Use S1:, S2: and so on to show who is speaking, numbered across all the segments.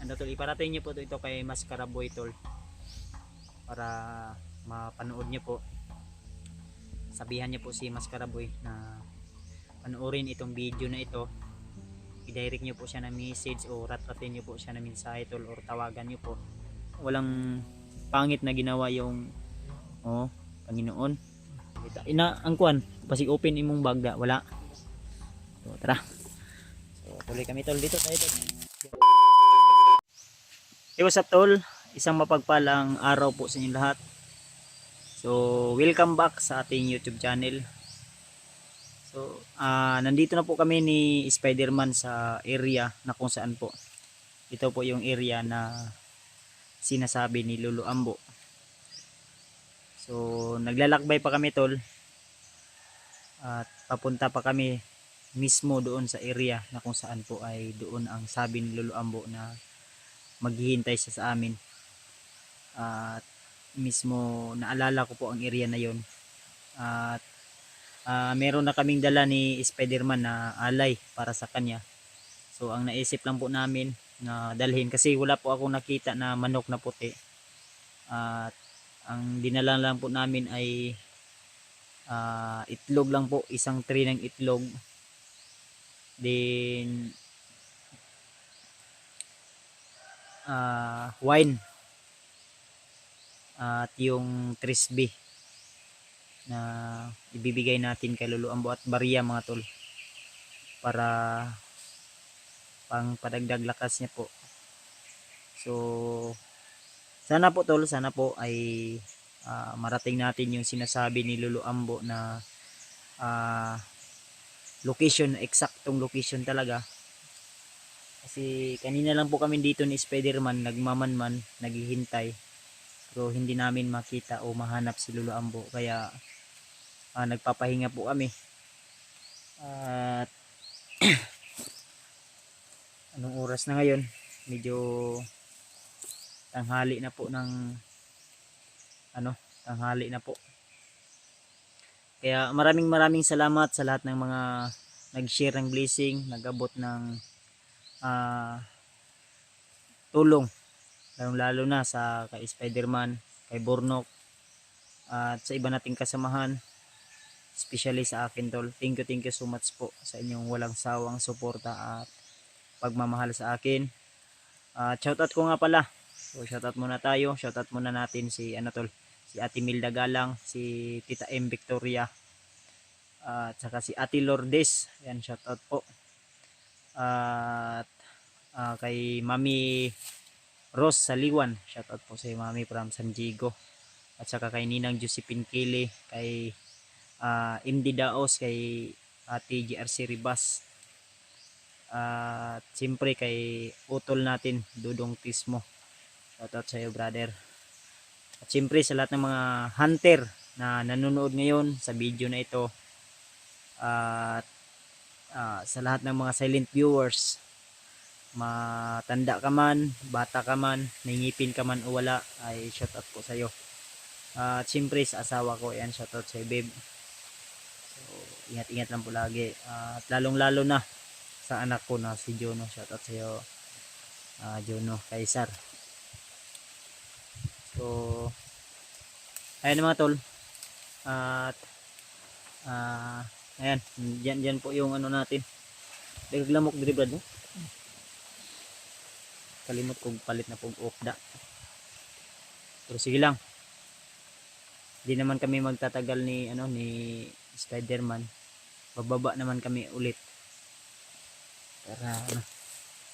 S1: ano tol, iparating niyo po ito kay Mascaraboy tol para mapanood niyo po. Sabihan niyo po si Mascaraboy na panoorin itong video na ito. I-direct niyo po siya ng message o ratratin niyo po siya ng mensahe tol, or tawagan niyo po. Walang pangit na ginawa yung Panginoon. Ina ang kuan, pasig open imong bagda, wala. So tara. So tuloy kami tol, dito tayo tol. Hey, what's up tol? Isang mapagpalang araw po sa inyo lahat. So welcome back sa ating YouTube channel. So nandito na po kami ni Spider-Man sa area na kung saan po. Ito po yung area na sinasabi ni Lolo Ambo. So naglalakbay pa kami tol. At papunta pa kami mismo doon sa area na kung saan po ay doon ang sabi ni Lolo Ambo na maghihintay siya sa amin. At mismo naalala ko po ang area na yon. At meron na kaming dala ni Spider-Man na alay para sa kanya. So ang naisip lang po namin na dalhin, kasi wala po akong nakita na manok na puti. At ang dinala lang po namin ay itlog lang po, isang tray ng itlog. Then wine at yung trisby na ibibigay natin kay Lolo Ambo, at barya mga tol, para pang padagdag lakas niya po. So sana po tol, sana po ay marating natin yung sinasabi ni Lolo Ambo na location, eksaktong location talaga. Kasi kanina lang po kami dito ni Spider-Man nagmamanman, naghihintay, pero hindi namin makita o mahanap si Lolo Ambo, kaya nagpapahinga po kami. At anong oras na ngayon? Medyo tanghali na po tanghali na po. Kaya maraming salamat sa lahat ng mga nag-share ng blessing, nag-abot ng tulong, lalo na sa kay Spider-Man, kay Bornok, at sa iba nating kasamahan, especially sa akin tol. Thank you so much po sa inyong walang sawang suporta at pagmamahal sa akin. Shoutout ko nga pala. So shoutout muna tayo. Shoutout muna natin si si Ate Milda Galang, si Tita M Victoria, at saka si Ate Lourdes. Yan, shoutout po. At kay Mami Rose Saliwan, shoutout po sa Mami from San Diego. At saka kay Ninang Josephine Kili, kay MD Daos, kay Ate GRC Ribas, at siyempre kay utol natin Dudong Tismo, shoutout sa iyo brother. At siyempre sa lahat ng mga hunter na nanonood ngayon sa video na ito, at sa lahat ng mga silent viewers, matanda ka man, bata ka man, nangipin ka man o wala, ay shoutout po sa iyo. At siyempre sa asawa ko, yan, shoutout sa iyo babe. So ingat lang po lagi, at lalong lalo na sa anak ko na si Jono, shoutout sa iyo Jono Kaisar. So ayan mga tol, at ayan, dyan po yung ano natin, naglamok diri brad, no? Kalimot kong palit na pong okda, pero sige lang, di naman kami magtatagal ni ni Spider-Man, bababa naman kami ulit para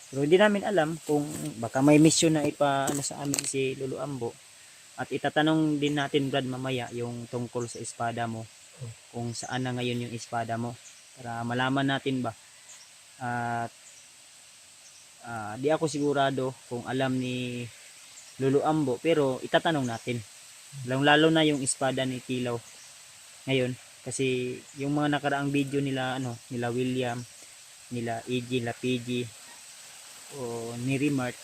S1: pero hindi namin alam kung baka may mission na sa amin si Lolo Ambo. At itatanong din natin Brad mamaya yung tungkol sa espada mo, kung saan na ngayon yung espada mo, para malaman natin ba. At di ako sigurado kung alam ni Lolo Ambo, pero itatanong natin, lalo na yung espada ni Kilaw ngayon, kasi yung mga nakaraang video nila nila William, nila EG, nila PG o ni Remart,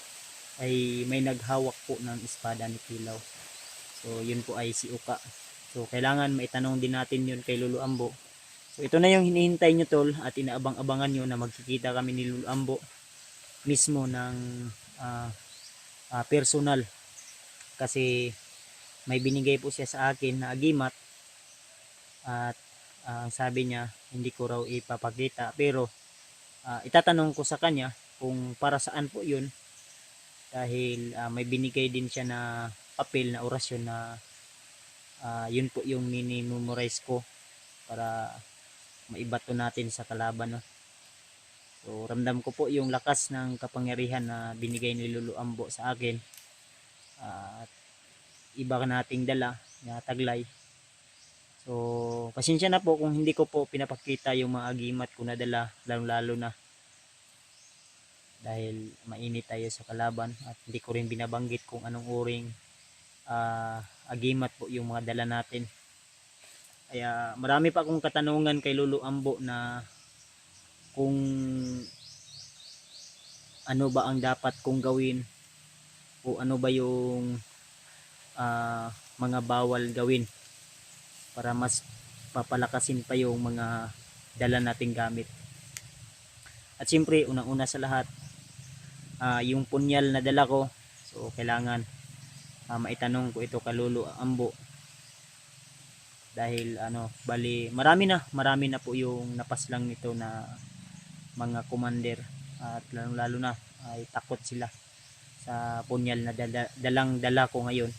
S1: ay may naghawak po ng espada ni Kilaw. So yun po ay si Uka. So kailangan maitanong din natin yun kay Lolo Ambo. So ito na yung hinihintay nyo tol, at inaabang-abangan nyo na magkikita kami ni Lolo Ambo mismo ng ah, personal, kasi may binigay po siya sa akin na agimat at ang sabi niya hindi ko raw ipapakita, pero itatanong ko sa kanya kung para saan po yun, dahil may binigay din siya na papel na orasyon na yun po yung mini-memorize ko para maibato natin sa kalaban, no? So ramdam ko po yung lakas ng kapangyarihan na binigay ni Lolo Ambo sa akin, at iba nating dala na taglay. So pasensya na po kung hindi ko po pinapakita yung mga agimat ko na dala, lalo na dahil mainit tayo sa kalaban, at hindi ko rin binabanggit kung anong uring agimat po yung mga dala natin. Kaya marami pa akong katanungan kay Lolo Ambo na kung ano ba ang dapat kong gawin o ano ba yung mga bawal gawin para mas papalakasin pa yung mga dala nating gamit. At siyempre unang-una sa lahat, yung punyal na dala ko, so kailangan maitanong ko ito kay Lolo Ambo, dahil bali marami na po yung napaslang nito na mga commander, at lalo na ay takot sila sa punyal na dalang dala ko ngayon.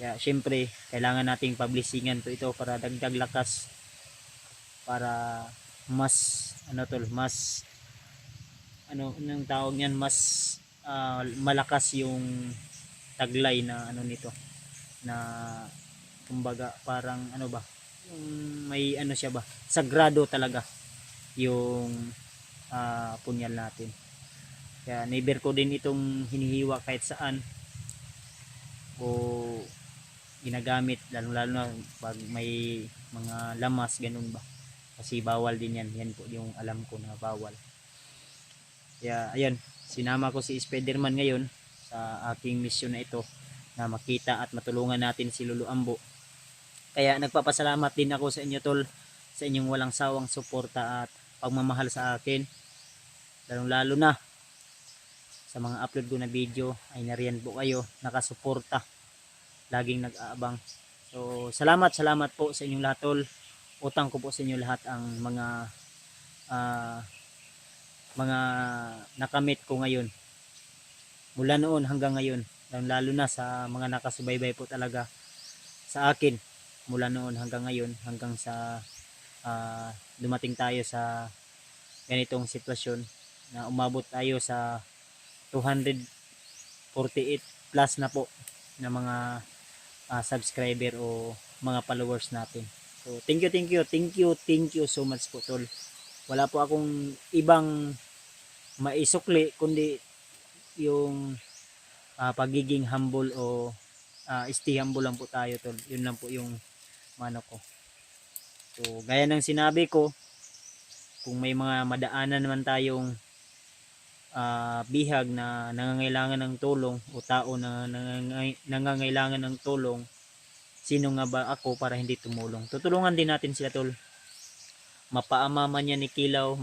S1: Kaya syempre kailangan nating publishingan to ito para dagdag lakas, para mas mas anong tawag niyan, mas malakas yung taglay na nito, na kumbaga parang yung may siya ba, sagrado talaga yung punyal natin. Kaya never ko din itong hinihiwa kahit saan o ginagamit, lalo na pag may mga lamas, ganun ba, kasi bawal din yan po yung alam ko na bawal. Kaya ayan, sinama ko si Spiderman ngayon sa aking misyon na ito, na makita at matulungan natin si Lolo Ambo. Kaya nagpapasalamat din ako sa inyo, tol, sa inyong walang sawang suporta at pagmamahal sa akin, lalo na sa mga upload ko na video ay nariyan po kayo nakasuporta, laging nag-aabang. So salamat po sa inyong lahat, tol. Utang ko po sa inyo lahat ang mga nakamit ko ngayon, mula noon hanggang ngayon, lalo na sa mga nakasubaybay po talaga sa akin mula noon hanggang ngayon, hanggang sa dumating tayo sa ganitong sitwasyon na umabot tayo sa 248 plus na po na mga subscriber o mga followers natin. So thank you so much po, tol. Wala po akong ibang maisukli kundi yung pagiging humble, o stay humble lang po tayo, tol. Yun lang po yung ko. So gaya ng sinabi ko, kung may mga madaanan naman tayong bihag na nangangailangan ng tulong, o tao na nangangailangan ng tulong, sino nga ba ako para hindi tumulong? Tutulungan din natin sila, tol. Mapaama man yan ni Kilaw,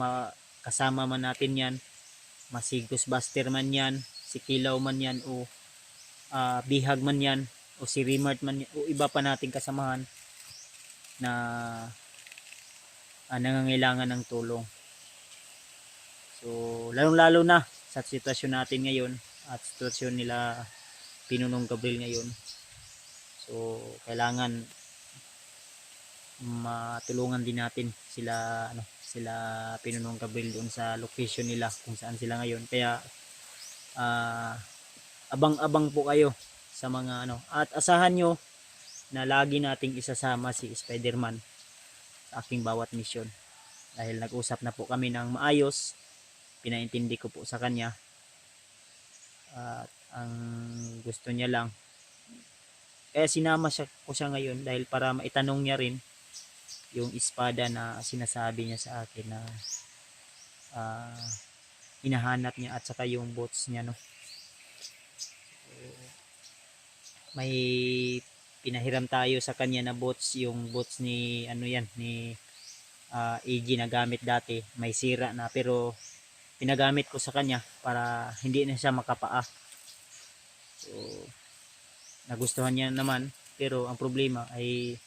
S1: kasama man natin yan, masigos Buster man yan, si Kilaw man yan, o bihag man yan, o si Rimart man yan, o iba pa nating kasamahan na nangangailangan ng tulong. So lalong-lalo na sa sitwasyon natin ngayon at sitwasyon nila Pinunong Gabriel ngayon. So kailangan matulungan din natin sila Pinunong Gabriel doon sa location nila kung saan sila ngayon. Kaya abang-abang po kayo sa mga at asahan nyo na lagi nating isasama si Spiderman sa aking bawat mission, dahil nag-usap na po kami ng maayos, pinaintindi ko po sa kanya, at ang gusto niya lang, kaya sinama ko siya ngayon, dahil para maitanong niya rin yung espada na sinasabi niya sa akin na hinahanap niya, at saka yung bots niya, so, may pinahiram tayo sa kanya na bots, yung bots ni ni AG na gamit dati, may sira na, pero pinagamit ko sa kanya para hindi na siya makapaa. So nagustuhan niya naman, pero ang problema ay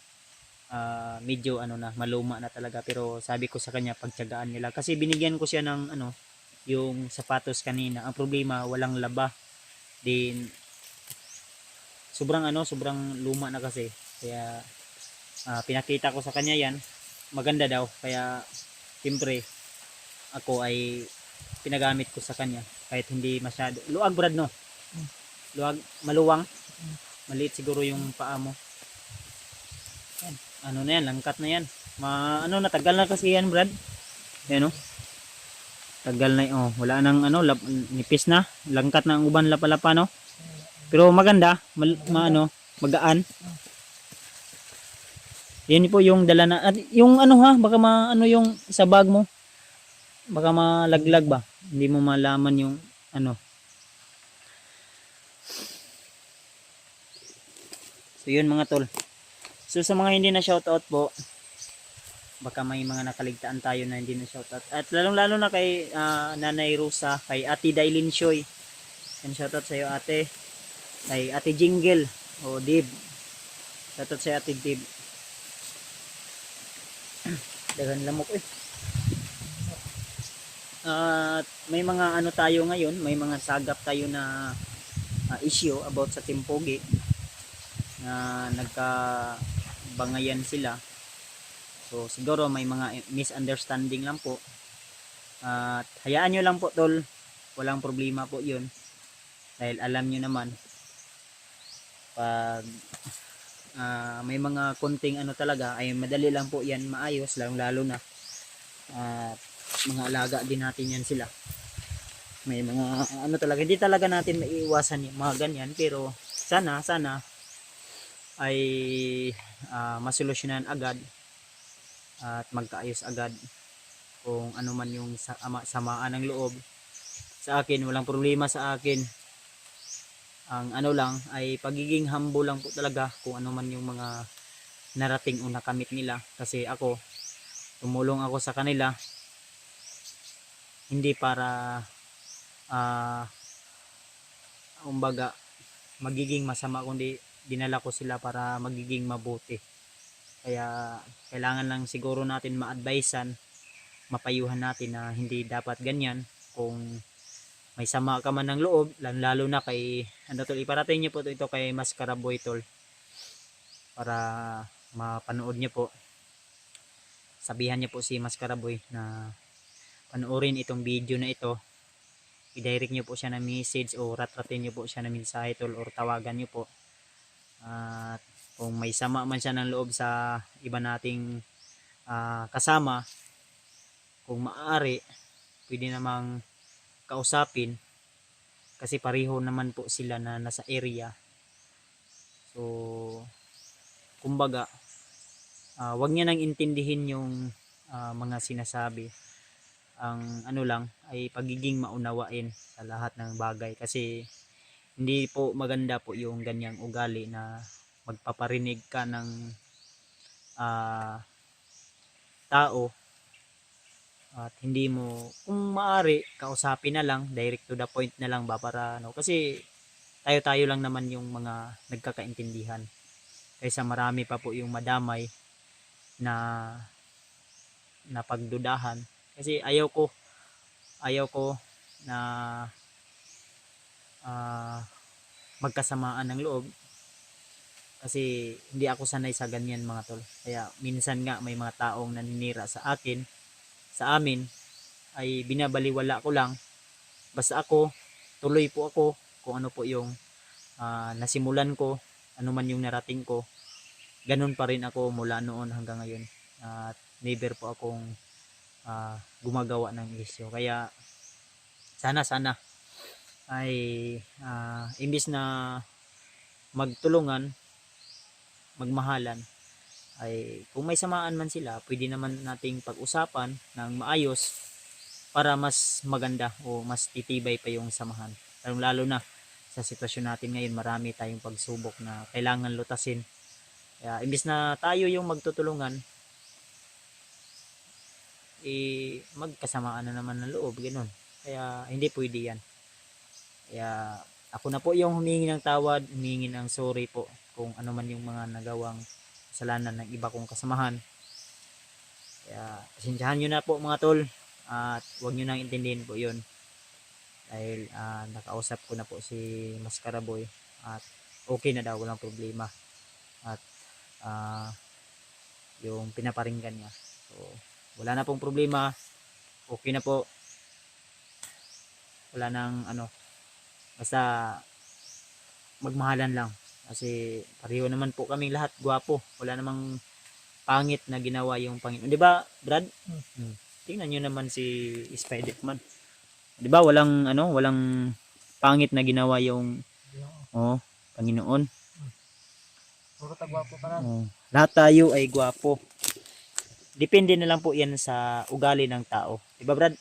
S1: medyo ano na, maluma na talaga. Pero sabi ko sa kanya pagtiyagaan nila, kasi binigyan ko siya ng ano, yung sapatos kanina. Ang problema walang laba, din sobrang ano, sobrang luma na kasi. Kaya pinakita ko sa kanya yan, maganda daw. Kaya siyempre ako ay pinagamit ko sa kanya kahit hindi masyado luwag, Brad, no? Luwag, maluwang, maliit siguro yung paa mo. Yan. Ano na yan, langkat na yan. Ano na, tagal na kasi yan, Brad. Yan, no? Tagal na, oh, wala nang ano, nipis na, langkat na ang uban, lapa-lapa, no? Pero maganda, ano, magaan. Yan po yung dala na, at yung ano ha, baka ano yung sa bag mo, baka malaglag ba, hindi mo malaman yung ano. So yun mga tol. So sa mga hindi na shoutout po, baka may mga nakaligtaan tayo na hindi na shoutout. At lalong lalo na kay Nanay Rosa, kay Ate Dailin Shoy. Yan, shoutout sa iyo ate. Kay Ate Jingle o Dib. Shoutout sa Ate Dib. Dagan lamok eh. At may mga ano tayo ngayon, may mga sagap tayo na issue about sa Team Pogi na nagkabangayan sila. So siguro may mga misunderstanding lang po. At hayaan nyo lang po tol, walang problema po yun. Dahil alam nyo naman, pag may mga konting ano talaga, ay madali lang po yan maayos, lalo na mga alaga din natin yan sila. May mga ano talaga, hindi talaga natin maiiwasan yung mga ganyan, pero sana ay masolusyonan agad at magkaayos agad. Kung ano man yung samaan ng loob sa akin, walang problema sa akin. Ang ano lang ay pagiging humble lang po talaga kung ano man yung mga narating o nakamit nila. Kasi ako, tumulong ako sa kanila hindi para kumbaga magiging masama, kundi dinala ko sila para magiging mabuti. Kaya kailangan lang siguro natin ma-advisean, mapayuhan natin na hindi dapat ganyan. Kung may sama ka man ng loob, lalo na kay ano tol, iparating niyo po ito kay Mascaraboy tol, para mapanood niyo po. Sabihan niyo po si Mascaraboy na panoorin itong video na ito. I-direct niyo po siya ng message o ratratin niyo po siya ng mensahe tol, or tawagan niyo po. At kung may sama man siya ng loob sa iba nating kasama, kung maaari pwede namang kausapin, kasi pareho naman po sila na nasa area. So kumbaga wag niya nang intindihin yung mga sinasabi. Ang ano lang ay pagiging maunawain sa lahat ng bagay, kasi hindi po maganda po yung ganyang ugali na magpaparinig ka ng tao at hindi mo, kung maaari kausapin na lang, direct to the point na lang ba, para ano, kasi tayo lang naman yung mga nagkakaintindihan, kaysa marami pa po yung madamay na pagdudahan. Kasi ayaw ko na magkasamaan ng loob, kasi hindi ako sanay sa ganyan mga tol. Kaya minsan nga may mga taong naninira sa akin, sa amin, ay binabaliwala ko lang. Basta ako, tuloy po ako kung ano po yung nasimulan ko, ano man yung narating ko, ganun pa rin ako mula noon hanggang ngayon. At never po akong gumagawa ng isyo. Kaya sana ay imbis na magtulungan, magmahalan, ay kung may samaan man sila, pwede naman nating pag-usapan ng maayos para mas maganda o mas titibay pa yung samahan. Lalo na sa sitwasyon natin ngayon, marami tayong pagsubok na kailangan lutasin. Kaya imbis na tayo yung magtutulungan, magkasamaan na naman ng loob, ganoon. Kaya hindi pwede yan. Kaya ako na po yung humingi ng tawad, humingi ng sorry po kung ano man yung mga nagawang kasalanan ng iba kong kasamahan. Kaya pasensyahan nyo na po mga tol, at huwag nyo nang intindihin po yun. Dahil nakausap ko na po si Mascaraboy at okay na daw, walang problema. At yung pinaparinggan niya. So, wala na pong problema. Okay na po. Wala nang basta magmahalan lang. Kasi pareho naman po kaming lahat gwapo. Wala namang pangit na ginawa yung Panginoon. 'Di ba, Brad? Tingnan niyo naman si Spider-Man. 'Di ba walang pangit na ginawa yung Panginoon.
S2: Puro tagwapo ka na.
S1: Lahat tayo ay gwapo. Depende na lang po 'yan sa ugali ng tao. 'Di ba, Brad?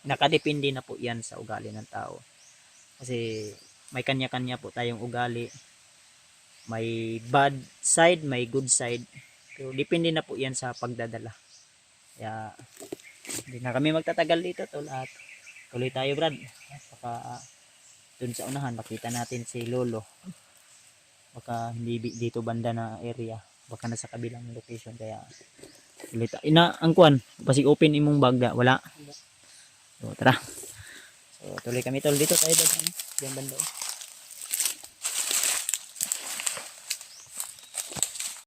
S1: Nakadepende na po 'yan sa ugali ng tao. Kasi may kanya-kanya po tayong ugali. May bad side, may good side. So, depende na po 'yan sa pagdadala. Kaya hindi na kami magtatagal dito, tol, at tuloy tayo, Brad. Baka dun sa unahan makita natin si Lolo. Baka hindi dito banda na area, baka nasa kabilang location. Kaya tuloy tayo. Ang kuan, pasig open imong bagda, wala. So tara. So tuloy kami, tol, dito tayo diyan banda.